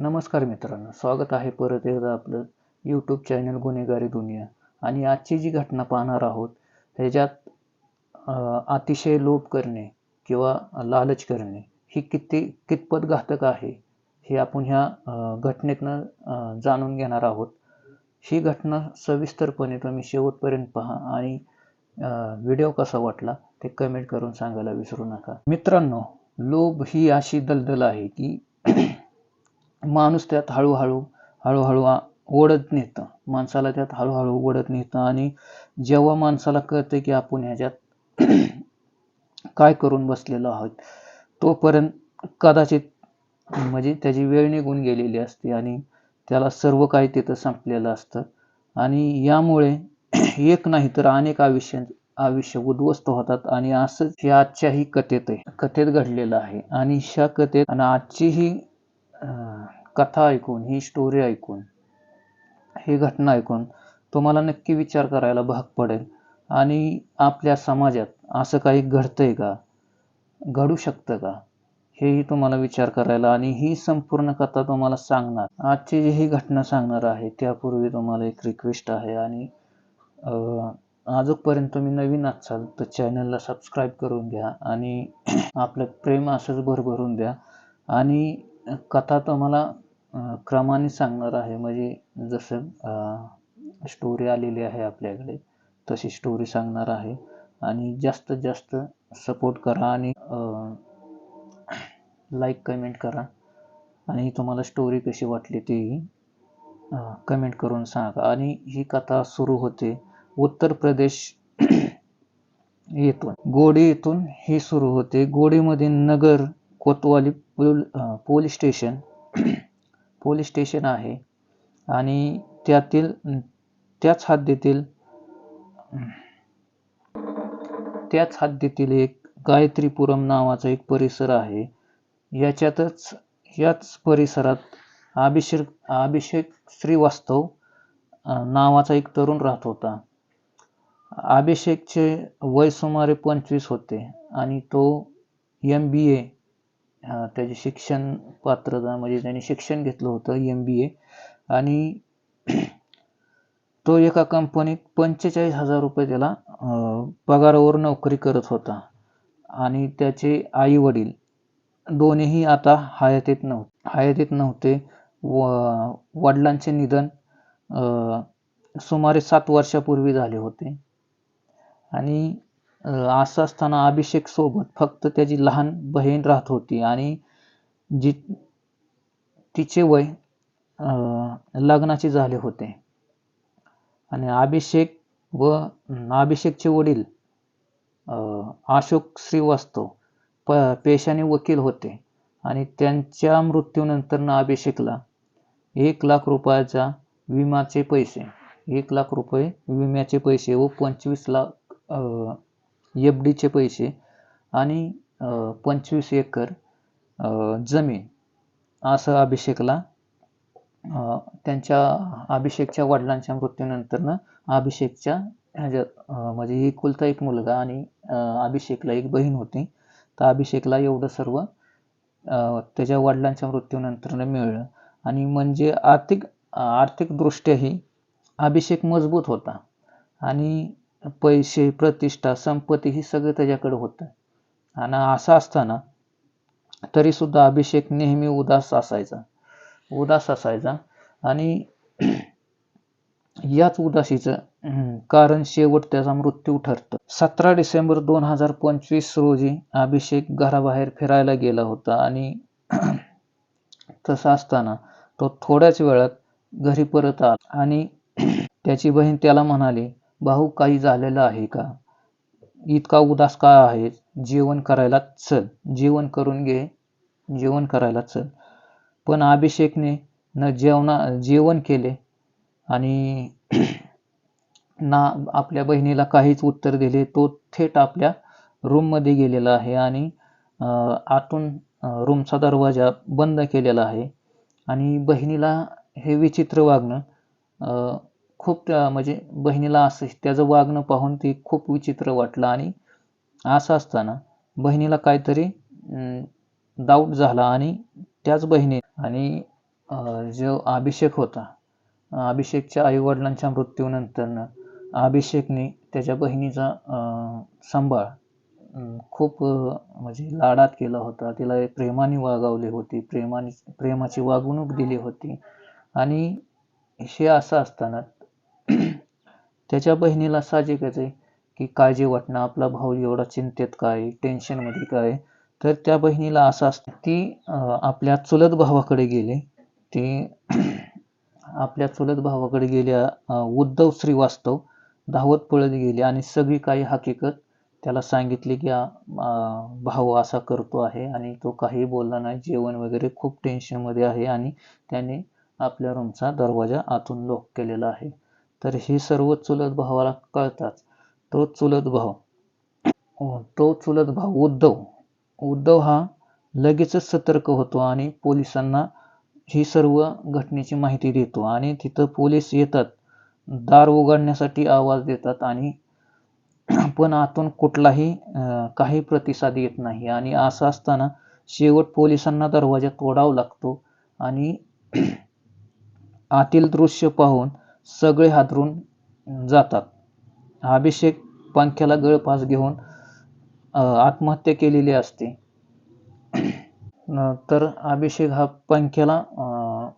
नमस्कार मित्रांनो, स्वागत आहे परत एकदा आपलं यूट्यूब चॅनल गुन्हेगारी दुनिया. आणि आजची जी घटना पाहणार आहोत ह्याच्यात अतिशय लोभ करणे किंवा लालच करणे ही कितपत घातक आहे हे आपण ह्या घटनेतनं जाणून घेणार आहोत. ही घटना सविस्तरपणे तुम्ही शेवटपर्यंत पहा आणि व्हिडिओ कसा वाटला ते कमेंट करून सांगायला विसरू नका. मित्रांनो, लोभ ही अशी दलदल आहे की माणूस त्यात हळूहळू ओढत नेतं. माणसाला त्यात हळूहळू ओढत नेतं आणि जेव्हा माणसाला कळतं की आपण ह्याच्यात काय करून बसलेलो आहोत, तोपर्यंत कदाचित म्हणजे त्याची वेळ निघून गेलेली असते आणि त्याला सर्व काही तिथं संपलेलं असतं. आणि यामुळे एक नाही तर अनेक आयुष्य उद्ध्वस्त होतात. आणि असंच हे आजच्याही कथेत घडलेलं आहे. आणि ह्या कथेत आणि आजची ही कथा ऐकून, ही स्टोरी ऐकून, ही घटना ऐकून तुम्हाला नक्की विचार करायला भाग पडेल. आणि आपल्या समाजात असं काही घडतंय का, घडू शकतं का, हेही तुम्हाला विचार करायला आणि ही संपूर्ण कथा तुम्हाला सांगणार. आजची जी ही घटना सांगणार आहे त्यापूर्वी तुम्हाला एक रिक्वेस्ट आहे. आणि आजपर्यंत तुम्ही नवीन असाल तर चॅनलला सबस्क्राईब करून घ्या आणि आपलं प्रेम असंच भरभरून द्या. आणि कथा तुम्हाला क्रमाने सांगणार आहे, म्हणजे जसं स्टोरी आलेली आहे आपल्याकडे तशी स्टोरी सांगणार आहे. आणि जास्तीत जास्त सपोर्ट करा आणि लाईक कमेंट करा. आणि तुम्हाला स्टोरी कशी वाटली तेही कमेंट करून सांगा. आणि ही कथा सुरू होते उत्तर प्रदेश येथून, गोडी येथून ही सुरू होते. गोडीमध्ये नगर कोतवाली पोलीस स्टेशन आहे. आणि त्याच हद्दीतील एक गायत्रीपुरम नावाचा एक परिसर आहे. याच परिसरात अभिषेक श्रीवास्तव नावाचा एक तरुण राहत होता. अभिषेकचे वय सुमारे 25 होते आणि तो MBA त्याचे शिक्षण पात्रता, म्हणजे त्याने शिक्षण घेतलं होतं MBA. आणि तो एका कंपनीत 45,000 रुपये त्याला पगारावर नोकरी करत होता. आणि त्याचे आई वडील दोन्हीही आता हयातीत नव्हते. वडिलांचे निधन सुमारे 7 वर्षापूर्वी झाले होते. आणि असं असताना अभिषेक सोबत फक्त त्याची लहान बहीण राहत होती. आणि तिचे वय लग्नाचे झाले होते. आणि अभिषेकचे वडील अशोक श्रीवास्तव पेशाने वकील होते. आणि त्यांच्या मृत्यूनंतर अभिषेकला 1 लाख रुपयाचा विम्याचे पैसे, 1 लाख रुपये विम्याचे पैसे व 25 लाख FDचे पैसे आणि 25 एकर जमीन असं अभिषेकच्या वडिलांच्या मृत्यूनंतर अभिषेकच्या म्हणजे एकुलता एक मुलगा आणि अभिषेकला एक बहीण होती. तर अभिषेकला एवढं सर्व त्याच्या वडिलांच्या मृत्यूनंतर मिळलं. आणि म्हणजे आर्थिक दृष्ट्याही अभिषेक मजबूत होता. आणि पैसे, प्रतिष्ठा, संपत्ती ही सगळं त्याच्याकडे होतं. आणि असं असताना तरी सुद्धा अभिषेक नेहमी उदास असायचा. आणि याच उदासीचं कारण शेवट त्याचा मृत्यू ठरतं. 17 डिसेंबर 2025 रोजी अभिषेक घराबाहेर फिरायला गेला होता. आणि तसं असताना तो थोड्याच वेळात घरी परत आला. आणि त्याची बहीण त्याला म्हणाली, भाऊ काही झालेलं आहे का, इतका उदास का आहे, जेवण करायला चल, जेवण करून घे, जेवण करायला चल. पण अभिषेकने जेवण केले आणि आपल्या बहिणीला काहीच उत्तर दिले. तो थेट आपल्या रूममध्ये गेलेला आहे आणि आतून रूमचा दरवाजा बंद केलेला आहे. आणि बहिणीला हे विचित्र वागणं खूप म्हणजे बहिणीला असं त्याचं वागणं पाहून ती खूप विचित्र वाटलं. आणि असं असताना बहिणीला काहीतरी डाऊट झाला. आणि त्याच बहिणी आणि जो अभिषेक होता, अभिषेकच्या आईवडिलांच्या मृत्यूनंतरनं अभिषेकने त्याच्या बहिणीचा सांभाळ खूप म्हणजे लाडात केला होता. तिला प्रेमाने वागवली होती, प्रेमाची वागणूक दिली होती. आणि हे असं असताना त्याच्या बहिणीला साहजिकच आहे की काळजी वाटणं, आपला भाऊ एवढा चिंतेत काय, टेन्शनमध्ये काय. तर त्या बहिणीला असं असतं, ती आपल्या चुलत भावाकडे गेली. ती आपल्या चुलत भावाकडे गेल्या, उद्धव श्रीवास्तव धावत पळत गेली आणि सगळी काही हकीकत त्याला सांगितली की भाऊ असा करतो आहे आणि तो काही बोलला नाही, जेवण वगैरे खूप टेन्शनमध्ये आहे आणि त्याने आपल्या रूमचा दरवाजा आतून लॉक केलेला आहे. तर हे सर्व चुलत भावाला कळताच तो चुलत भाऊ तो चुलत भाऊ उद्धव हा लगेचच सतर्क होतो आणि पोलिसांना ही सर्व घटनेची माहिती देतो आणि तिथं पोलीस येतात. दार उघडण्यासाठी आवाज देतात आणि पण आतून कुठलाही काही प्रतिसाद येत नाही आणि असं असताना शेवट पोलिसांना दरवाजा तोडावा लागतो आणि आतील दृश्य पाहून सगळे हादरून जातात. अभिषेक पंख्याला गळफास घेऊन आत्महत्या केलेली असते. तर अभिषेक हा पंख्याला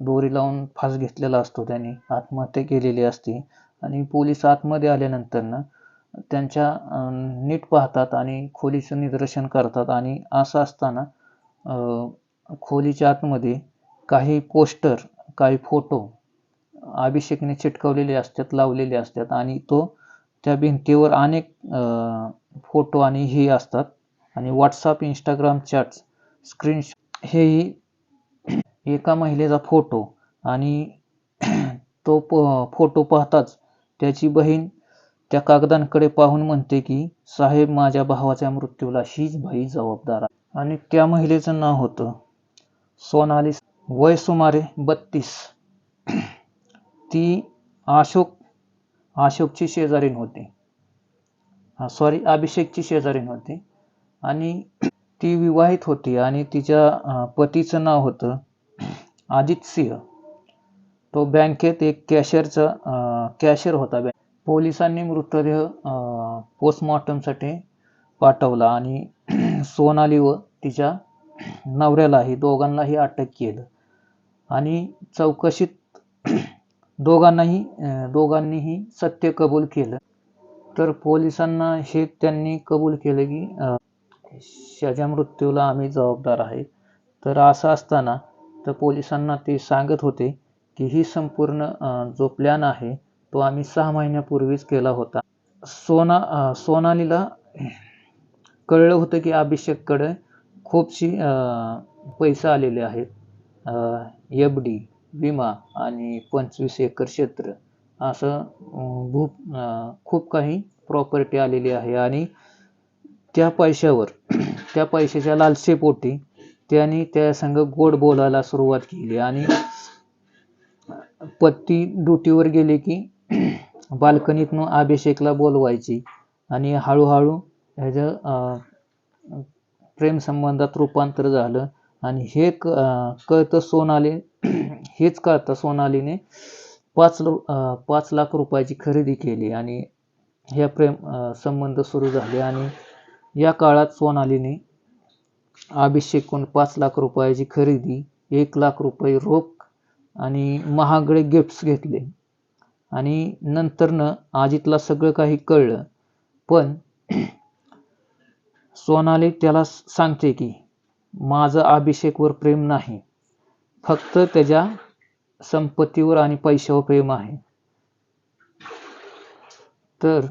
दोरी लावून फास घेतलेला असतो, त्याने आत्महत्या केलेली असते. आणि पोलीस आतमध्ये आल्यानंतर त्यांच्या नीट पाहतात आणि खोलीचं निदर्शन करतात आणि असं असताना खोलीच्या आतमध्ये काही पोस्टर, काही फोटो अभिषेकने चिटकवलेले असतात, लावलेले असतात आणि तो त्या भिंतीवर अनेक फोटो आणि हे असतात आणि व्हॉट्सअप, इंस्टाग्राम चॅट्स, स्क्रीनशॉट हेही एका महिलेचा फोटो आणि तो फोटो पाहताच त्याची बहीण त्या कागदांकडे पाहून म्हणते की साहेब, माझ्या भावाच्या मृत्यूला हीच बाई जबाबदार आहे. आणि त्या महिलेचं नाव होतं सोनाली, वय सुमारे 32. ती अशोकची शेजारीण होती, सॉरी अभिषेकची शेजारीण होती आणि ती विवाहित होती आणि तिच्या पतीचं नाव होतं अजित सिंह. तो बँकेत एक कॅशियर होता. पोलिसांनी मृतदेह पोस्टमॉर्टमसाठी पाठवला आणि सोनाली व तिच्या नवऱ्यालाही, दोघांनाही अटक केलं आणि चौकशीत दोघांनीही सत्य कबूल केलं. तर पोलिसांना हे त्यांनी कबूल केलं की त्याच्या मृत्यूला आम्ही जबाबदार आहे. तर असं असताना तर पोलिसांना ते सांगत होते की ही संपूर्ण जो प्लॅन आहे तो आम्ही 6 महिन्यापूर्वीच केला होता. सोनालीला कळलं होतं की अभिषेककडे खूपशी पैसे आलेले आहेत, FD, विमा आणि 25 एकर क्षेत्र, असं खूप काही प्रॉपर्टी आलेली आहे. आणि त्या पैशाच्या लालसेपोटी त्यांनी त्या संग गोड बोलायला सुरुवात केली आणि पती ड्युटीवर गेले की बाल्कनीतनं अभिषेकला बोलवायची आणि हळूहळू ह्याचं प्रेमसंबंधात रूपांतर झालं. आणि हेच कळतं सोनालीने 5 लाख रुपयाची खरेदी केली आणि हे संबंध सुरू झाले. आणि या काळात सोनालीने अभिषेककडून 5 लाख रुपयाची खरेदी, 1 लाख रुपये रोख आणि महागडे गिफ्ट्स घेतले. आणि नंतरनं अजितला सगळं काही कळलं, पण सोनाली त्याला सांगते की माझं अभिषेकवर प्रेम नाही, फक्त त्याच्या संपत्तीवर आणि पैशावर प्रेम आहे. तर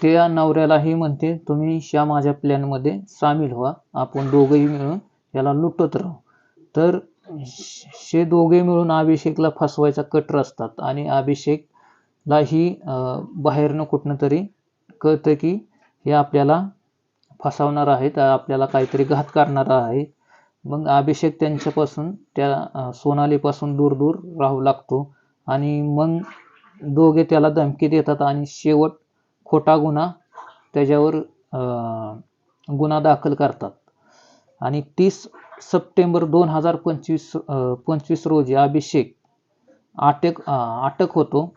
त्या नवऱ्यालाही म्हणते तुम्ही या माझ्या प्लॅनमध्ये सामील व्हा, आपण दोघंही मिळून याला लुटत राहू. तर हे दोघे मिळून अभिषेकला फसवायचा कट रचतात आणि अभिषेकलाही बाहेरनं कुठनं तरी कळतं की हे आपल्याला फसवणार आहेत, आपल्याला काहीतरी घात करणार आहे. मग अभिषेक त्यांच्यापासून, त्या सोनालीपासून दूर दूर राहू लागतो आणि मग दोघे त्याला धमकी देतात आणि शेवट खोटा गुन्हा त्याच्यावर गुन्हा दाखल करतात. आणि 30 सप्टेंबर 2025 रोजी अभिषेक अटक होतो,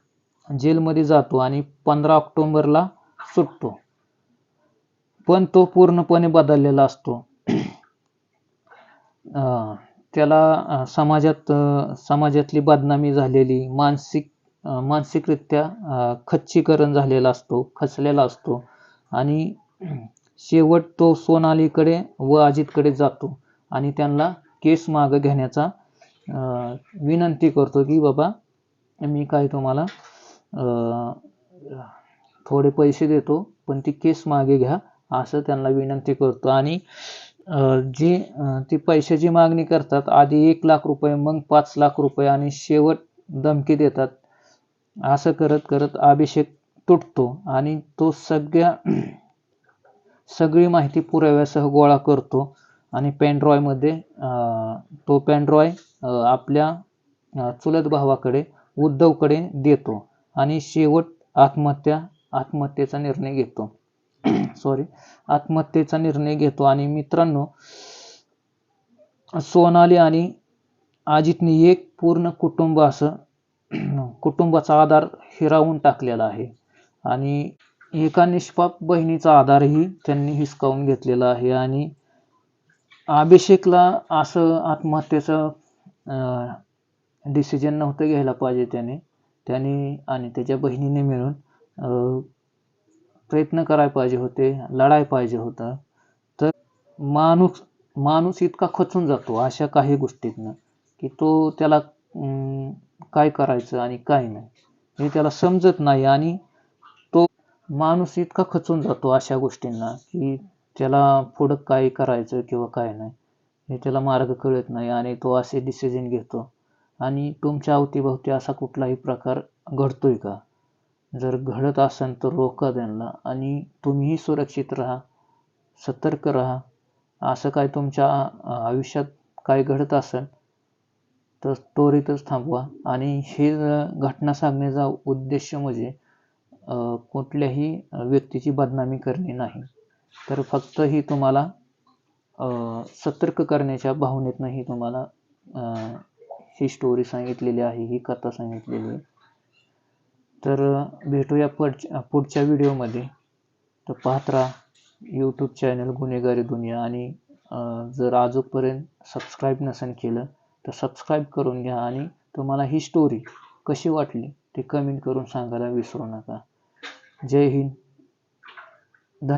जेलमध्ये जातो आणि 15 ऑक्टोबरला सुटतो. पण तो पूर्णपणे बदललेला असतो. त्याला समाजातली बदनामी झालेली, मानसिकरित्या खच्चीकरण झालेला असतो, खचलेला असतो आणि शेवट तो सोनालीकडे व अजितकडे जातो आणि त्यांना केस मागे घेण्याचा विनंती करतो की बाबा मी काय तुम्हाला थोडे पैसे देतो, पण ती केस मागे घ्या, असं त्यांना विनंती करतो. आणि ती पैशाची मागणी करतात, आधी 1 लाख रुपये, मग 5 लाख रुपये आणि शेवट धमकी देतात. असं करत करत अभिषेक तुटतो आणि तो सगळी माहिती पुराव्यासह गोळा करतो आणि पेनड्रॉयमध्ये तो पेनड्रॉय आपल्या चुलत भावाकडे उद्धवकडे देतो आणि शेवट आत्महत्येचा निर्णय घेतो. आत्महत्येचा निर्णय घेतो. आणि मित्रांनो, सोनाली आणि अजितने एक पूर्ण कुटुंब असं कुटुंबाचा आधार हिरावून टाकलेला आहे आणि एका निष्पाप बहिणीचा आधारही त्यांनी हिसकावून घेतलेला आहे. आणि अभिषेकला असं आत्महत्येचं डिसिजन नव्हतं घ्यायला पाहिजे. त्याने आणि त्याच्या बहिणीने मिळून प्रयत्न करायला पाहिजे होते, लढायला पाहिजे होतं. तर माणूस इतका खचून जातो अशा काही गोष्टीतनं की त्याला काय करायचं आणि काय नाही हे त्याला समजत नाही. आणि माणूस इतका खचून जातो अशा गोष्टींना की त्याला पुढं काय करायचं किंवा काय नाही हे त्याला मार्ग कळत नाही आणि तो असे डिसिजन घेतो. आणि तुमच्या अवतीभवती असा कुठलाही प्रकार घडतोय का? जर घडत असेल तर रोका त्यांना आणि तुम्हीही सुरक्षित राहा, सतर्क राहा. असं काय तुमच्या आयुष्यात काय घडत असेल तर त्वरितच थांबवा. आणि हे घटना सांगण्याचा उद्देश म्हणजे कुठल्याही व्यक्तीची बदनामी करणे नाही, तर फक्त ही तुम्हाला सतर्क करण्याच्या भावनेतनं ही तुम्हाला ही स्टोरी सांगितलेली आहे, ही कथा सांगितलेली आहे. तर भेटूया पुढच्या व्हिडिओमध्ये. तर पाहत राहा यूट्यूब चॅनल गुन्हेगारी दुनिया. आणि जर आजपर्यंत सबस्क्राईब नसेल केलं तर सबस्क्राईब करून घ्या. आणि तुम्हाला ही स्टोरी कशी वाटली ते कमेंट करून सांगायला विसरू नका. जय हिंद.